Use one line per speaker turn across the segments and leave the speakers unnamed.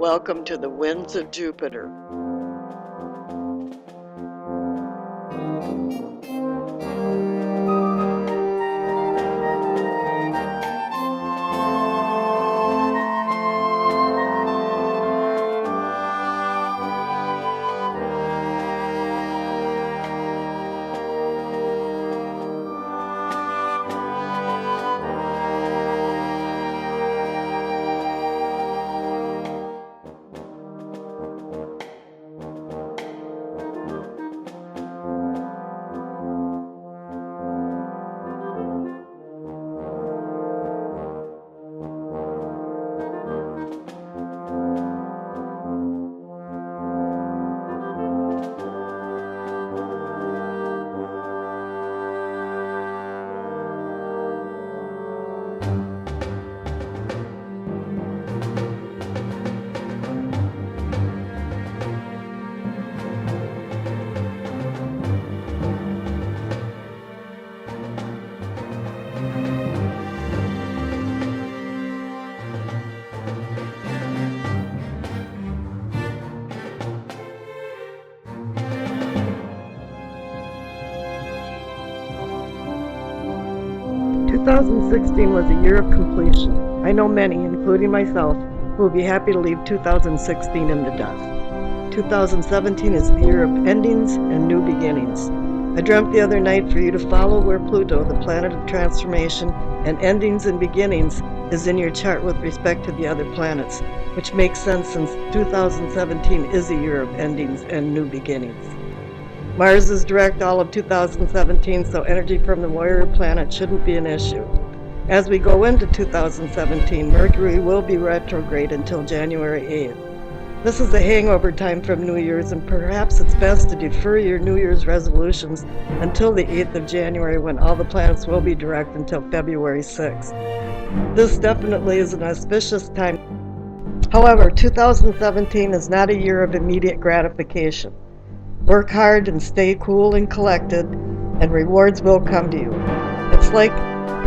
Welcome to the winds of Jupiter. "2016 was a year of completion. I know many, including myself, who will be happy to leave 2016 in the dust. 2017 is the year of endings and new beginnings. I dreamt the other night for you to follow where Pluto, the planet of transformation and endings and beginnings, is in your chart with respect to the other planets, which makes sense since 2017 is a year of endings and new beginnings. Mars is direct all of 2017, so energy from the warrior planet shouldn't be an issue. As we go into 2017, Mercury will be retrograde until January 8th. This is a hangover time from New Year's, and perhaps it's best to defer your New Year's resolutions until the 8th of January, when all the planets will be direct until February 6th. This definitely is an auspicious time. However, 2017 is not a year of immediate gratification. Work hard and stay cool and collected, and rewards will come to you. It's like,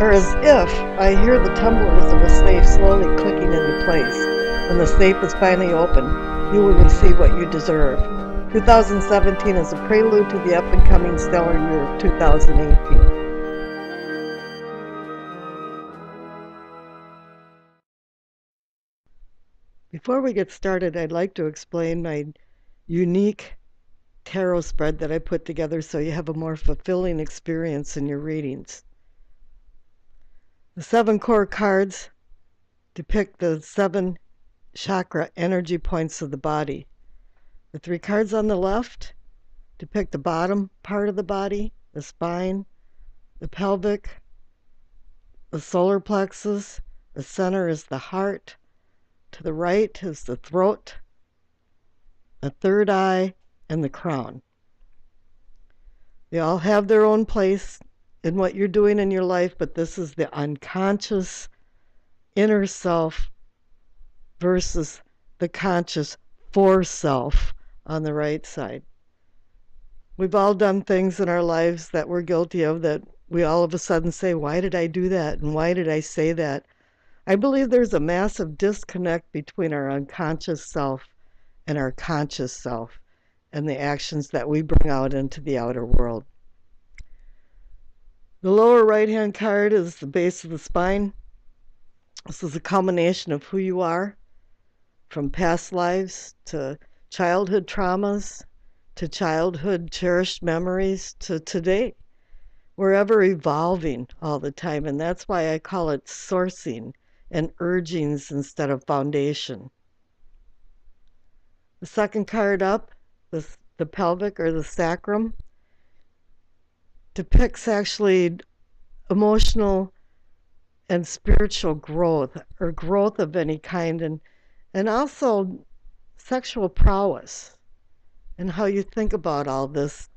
or as if, I hear the tumblers of a safe slowly clicking into place. When the safe is finally open, you will receive what you deserve. 2017 is a prelude to the up-and-coming stellar year of 2018. Before we get started, I'd like to explain my unique tarot spread that I put together so you have a more fulfilling experience in your readings. The 7 core cards depict the 7 chakra energy points of the body. The 3 cards on the left depict the bottom part of the body, the spine, the pelvic, the solar plexus. The center is the heart. To the right is the throat, the third eye, and the crown. They all have their own place in what you're doing in your life, but this is the unconscious inner self versus the conscious self on the right side. We've all done things in our lives that we're guilty of that we all of a sudden say, why did I do that? And why did I say that? I believe there's a massive disconnect between our unconscious self and our conscious self, and the actions that we bring out into the outer world. The lower right-hand card is the base of the spine. This is a culmination of who you are, from past lives to childhood traumas, to childhood cherished memories, to today. We're ever evolving all the time, and that's why I call it sourcing and urgings instead of foundation. The second card up, the pelvic or the sacrum, depicts actually emotional and spiritual growth, or growth of any kind, and also sexual prowess, and how you think about all this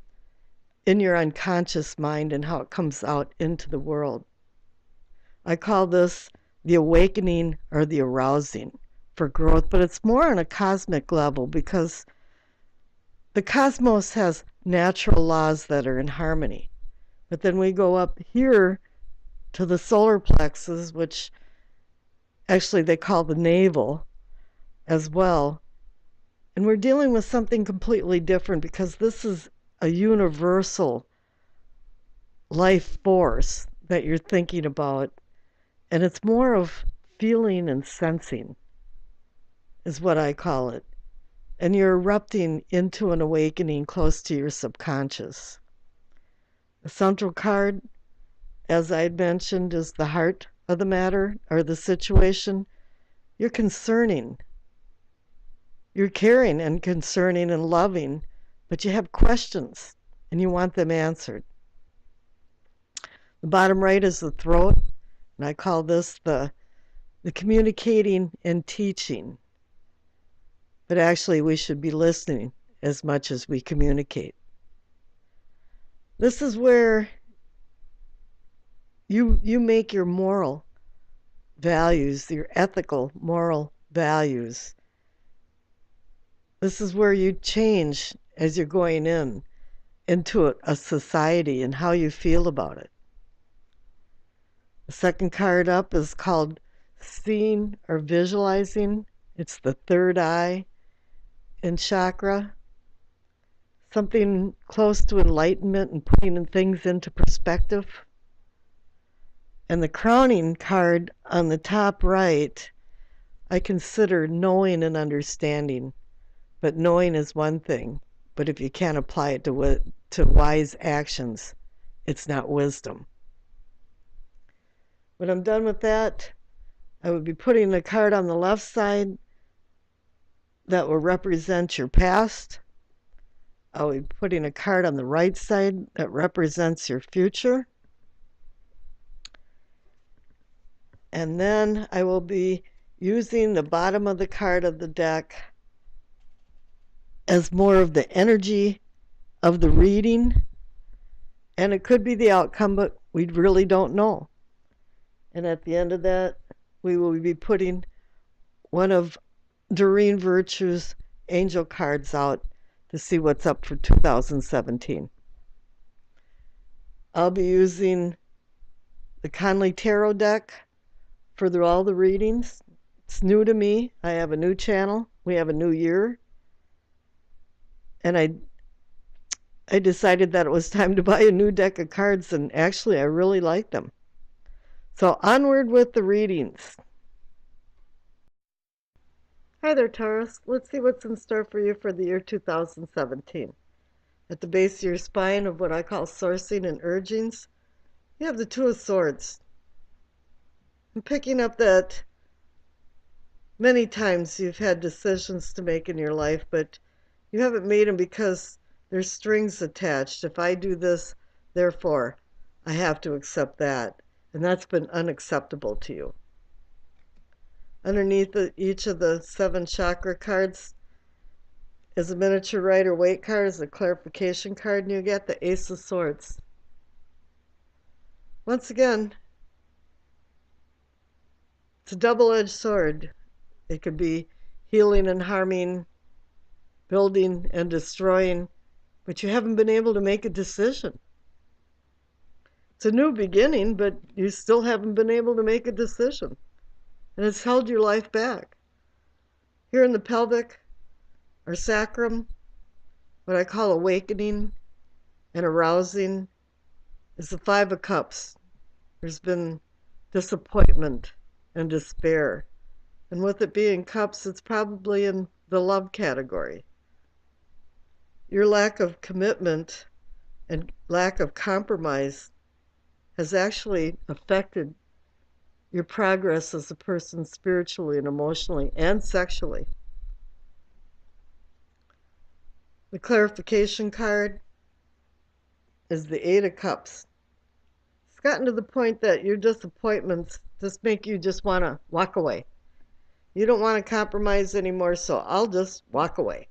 in your unconscious mind and how it comes out into the world. I call this the awakening or the arousing for growth, but it's more on a cosmic level, because the cosmos has natural laws that are in harmony. But then we go up here to the solar plexus, which actually they call the navel, as well. And we're dealing with something completely different because this is a universal life force that you're thinking about. And it's more of feeling and sensing, is what I call it. And you're erupting into an awakening close to your subconscious. The central card, as I had mentioned, is the heart of the matter or the situation. You're concerning. You're caring and concerning and loving, but you have questions and you want them answered. The bottom right is the throat, and I call this the communicating and teaching. But actually, we should be listening as much as we communicate. This is where you make your moral values, your ethical moral values. This is where you change as you're going into a society and how you feel about it. The second card up is called seeing or visualizing. It's the third eye in chakra. Something close to enlightenment and putting things into perspective. And the crowning card on the top right, I consider knowing and understanding. But knowing is one thing, but if you can't apply it to wise actions, it's not wisdom. When I'm done with that, I would be putting the card on the left side that will represent your past. I will be putting a card on the right side that represents your future. And then I will be using the bottom of the card of the deck as more of the energy of the reading. And it could be the outcome, but we really don't know. And at the end of that, we will be putting one of Doreen Virtue's angel cards out to see what's up for 2017. I'll be using the Conley Tarot deck for all the readings. It's new to me. I have a new channel. We have a new year. And I decided that it was time to buy a new deck of cards, and actually I really like them. So onward with the readings. Hi there, Taurus. Let's see what's in store for you for the year 2017. At the base of your spine of what I call sourcing and urgings, you have the Two of Swords. I'm picking up that many times you've had decisions to make in your life, but you haven't made them because there's strings attached. If I do this, therefore, I have to accept that. And that's been unacceptable to you. Underneath each of the 7 chakra cards is a miniature Rider-Waite card, is a clarification card, and you get the Ace of Swords. Once again, it's a double-edged sword. It could be healing and harming, building and destroying, but you haven't been able to make a decision. It's a new beginning, but you still haven't been able to make a decision. And it's held your life back. Here in the pelvic, or sacrum, what I call awakening and arousing, is the 5 of Cups. There's been disappointment and despair. And with it being cups, it's probably in the love category. Your lack of commitment and lack of compromise has actually affected your progress as a person spiritually and emotionally and sexually. The clarification card is the 8 of Cups. It's gotten to the point that your disappointments just make you just want to walk away. You don't want to compromise anymore, so I'll just walk away.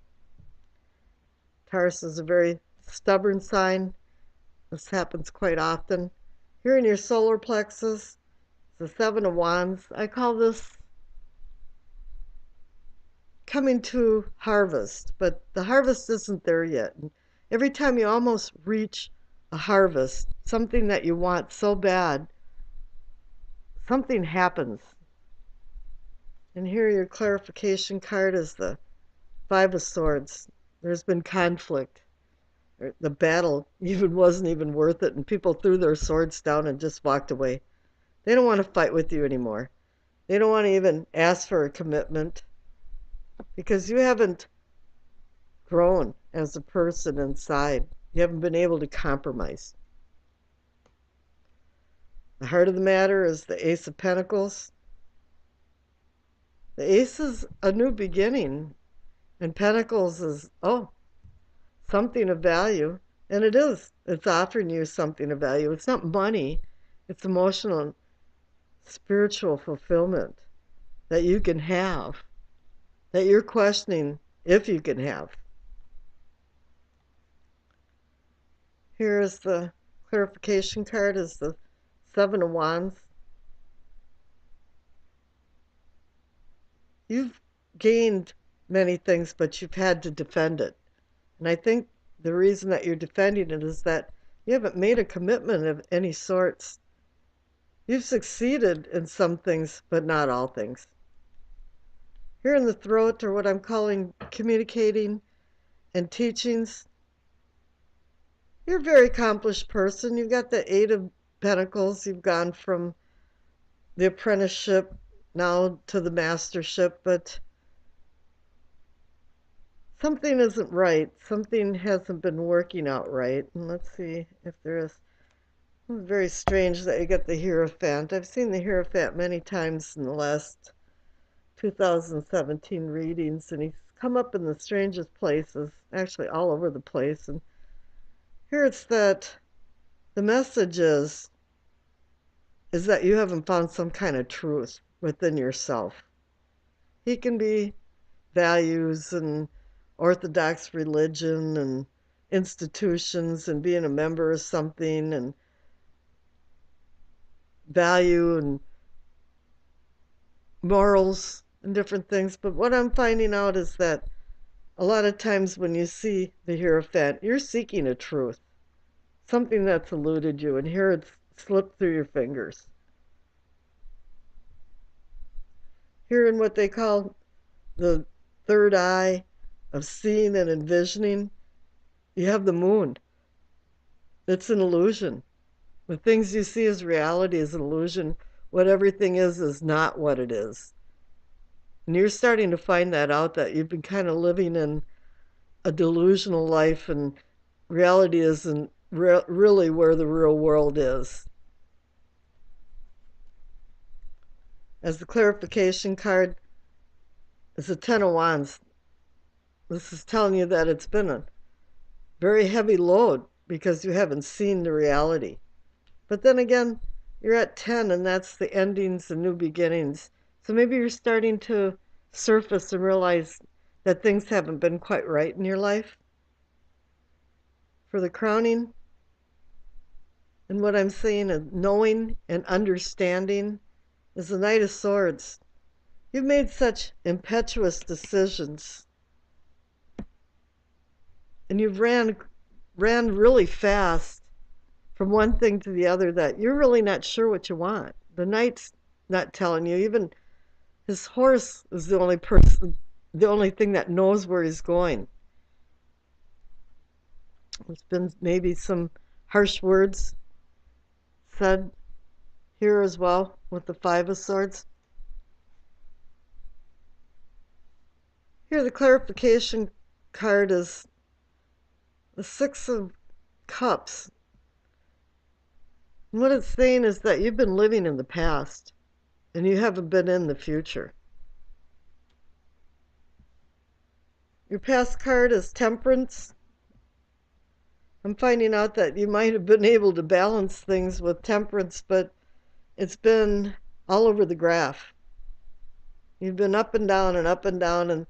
Taurus is a very stubborn sign. This happens quite often. Here in your solar plexus, the 7 of Wands. I call this coming to harvest, but the harvest isn't there yet. And every time you almost reach a harvest, something that you want so bad, something happens. And here your clarification card is the Five of Swords. There's been conflict. The battle even wasn't even worth it, and people threw their swords down and just walked away. They don't want to fight with you anymore. They don't want to even ask for a commitment because you haven't grown as a person inside. You haven't been able to compromise. The heart of the matter is the Ace of Pentacles. The Ace is a new beginning, and Pentacles is, oh, something of value. And it is. It's offering you something of value. It's not money. It's emotional and spiritual fulfillment that you can have, that you're questioning if you can have. Here is the clarification card, is the Seven of Wands. You've gained many things, but you've had to defend it. And I think the reason that you're defending it is that you haven't made a commitment of any sorts. You've succeeded in some things, but not all things. Here in the throat are what I'm calling communicating and teachings. You're a very accomplished person. You've got the Eight of Pentacles. You've gone from the apprenticeship now to the mastership, but something isn't right. Something hasn't been working out right. And let's see if there is. It's very strange that you get the Hierophant. I've seen the Hierophant many times in the last 2017 readings, and he's come up in the strangest places, actually all over the place. And here it's that the message is that you haven't found some kind of truth within yourself. He can be values and orthodox religion and institutions and being a member of something and value and morals and different things. But what I'm finding out is that a lot of times when you see the Hierophant, you're seeking a truth, something that's eluded you, and here it's slipped through your fingers. Here in what they call the third eye of seeing and envisioning, you have the moon. It's an illusion. The things you see as reality is an illusion. What everything is not what it is. And you're starting to find that out, that you've been kind of living in a delusional life, and reality isn't really where the real world is. As the clarification card is the Ten of Wands. This is telling you that it's been a very heavy load because you haven't seen the reality. But then again, you're at 10, and that's the endings and new beginnings. So maybe you're starting to surface and realize that things haven't been quite right in your life. For the crowning, and what I'm saying is knowing and understanding, is the Knight of Swords. You've made such impetuous decisions, and you've ran really fast from one thing to the other, that you're really not sure what you want. The knight's not telling you. Even his horse is the only thing that knows where he's going. There's been maybe some harsh words said here as well with the Five of Swords. Here the clarification card is the Six of Cups. And what it's saying is that you've been living in the past and you haven't been in the future. Your past card is Temperance. I'm finding out that you might have been able to balance things with temperance, but it's been all over the graph. You've been up and down and up and down, and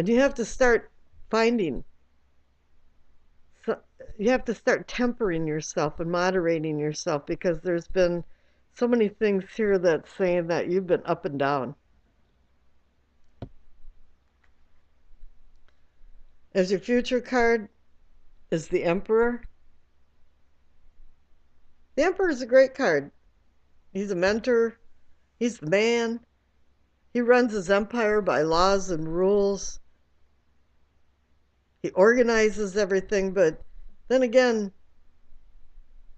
you have to start finding. You have to start tempering yourself and moderating yourself, because there's been so many things here that's saying that you've been up and down. As your future card is the Emperor. The Emperor is a great card. He's a mentor. He's the man. He runs his empire by laws and rules. He organizes everything, but then again,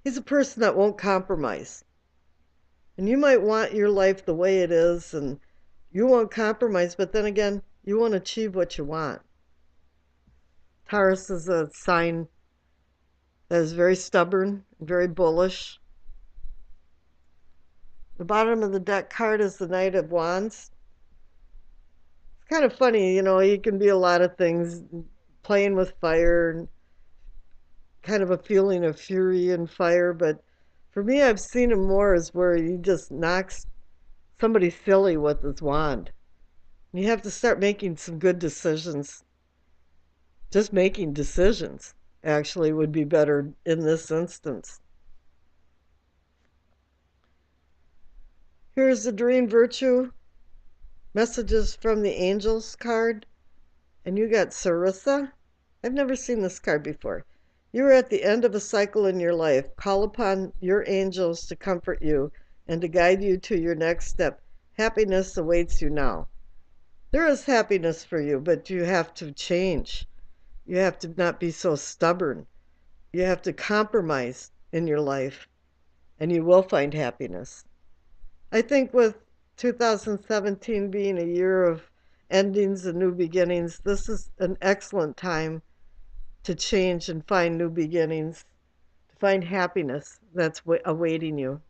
he's a person that won't compromise. And you might want your life the way it is, and you won't compromise, but then again, you won't achieve what you want. Taurus is a sign that is very stubborn, very bullish. The bottom of the deck card is the Knight of Wands. It's kind of funny, you can be a lot of things, playing with fire, kind of a feeling of fury and fire, but for me, I've seen him more as where he just knocks somebody silly with his wand. You have to start making some good decisions. Just making decisions actually would be better in this instance. Here's the Dream Virtue Messages from the Angels card. And you got Sarissa. I've never seen this card before. You are at the end of a cycle in your life. Call upon your angels to comfort you and to guide you to your next step. Happiness awaits you now. There is happiness for you, but you have to change. You have to not be so stubborn. You have to compromise in your life, and you will find happiness. I think with 2017 being a year of endings and new beginnings, this is an excellent time to change and find new beginnings, to find happiness that's awaiting you.